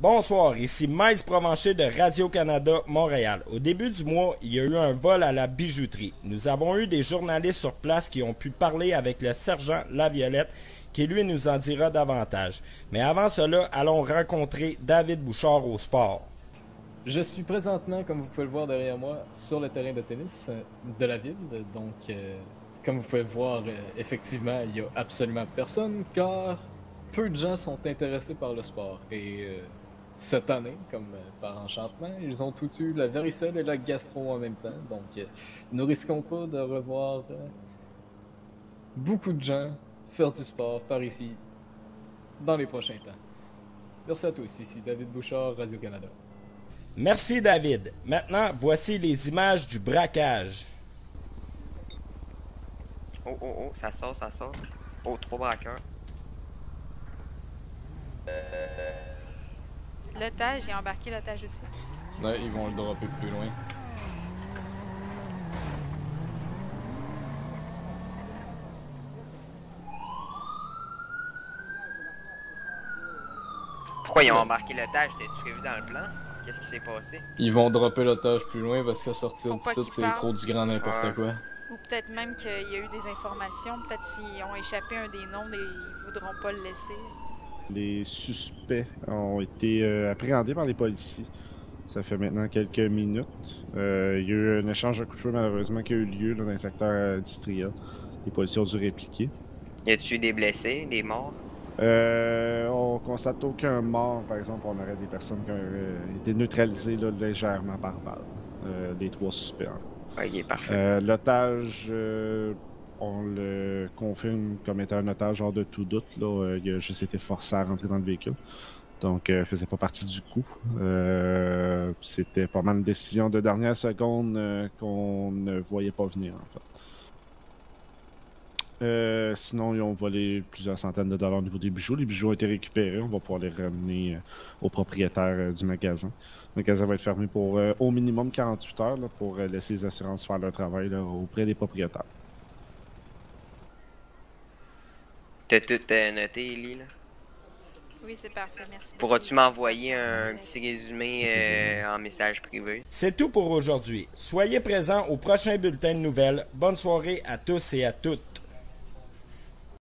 Bonsoir, ici Miles Provencher de Radio-Canada Montréal. Au début du mois, il y a eu un vol à la bijouterie. Nous avons eu des journalistes sur place qui ont pu parler avec le sergent Laviolette qui lui nous en dira davantage. Mais avant cela, allons rencontrer David Bouchard au sport. Je suis présentement, comme vous pouvez le voir derrière moi, sur le terrain de tennis de la ville. Donc, comme vous pouvez le voir, effectivement, il n'y a absolument personne car peu de gens sont intéressés par le sport. Et cette année, comme par enchantement, ils ont tous eu la varicelle et la gastro en même temps. Donc, nous risquons pas de revoir beaucoup de gens faire du sport par ici dans les prochains temps. Merci à tous, ici David Bouchard, Radio-Canada. Merci David. Maintenant, voici les images du braquage. Oh, ça sort. Oh, 3 braqueurs. L'otage, j'ai embarqué l'otage aussi. Ouais, ils vont le dropper plus loin. Pourquoi ils ont embarqué l'otage? T'es-tu prévu dans le plan? Qu'est-ce qui s'est passé? Ils vont dropper l'otage plus loin parce que sortir Pour pas d'ici, qu'ils c'est parlent. trop du grand n'importe quoi. Ou peut-être même qu'il y a eu des informations. Peut-être s'ils ont échappé un des noms, ils voudront pas le laisser. Les suspects ont été appréhendés par les policiers. Ça fait maintenant quelques minutes. Il y a eu un échange de coups de feu malheureusement qui a eu lieu là, dans le secteur industriel. Les policiers ont dû répliquer. Y a-tu eu des blessés, des morts? On constate aucun mort, par exemple, on aurait des personnes qui auraient été neutralisées là, légèrement par balle. Les 3 suspects. Ok, parfait. L'otage, on le confirme comme étant un otage hors de tout doute. Là. Il a juste été forcé à rentrer dans le véhicule. Donc, faisait pas partie du coup. C'était pas mal une décision de dernière seconde qu'on ne voyait pas venir, en fait. Sinon, ils ont volé plusieurs centaines de dollars au niveau des bijoux. Les bijoux ont été récupérés. On va pouvoir les ramener au propriétaire du magasin. Le magasin va être fermé pour au minimum 48 heures là, pour laisser les assurances faire leur travail là, auprès des propriétaires. T'as tout noté, Ellie, là? Oui, c'est parfait, merci. Pourras-tu m'envoyer un petit résumé en message privé? C'est tout pour aujourd'hui. Soyez présents au prochain bulletin de nouvelles. Bonne soirée à tous et à toutes.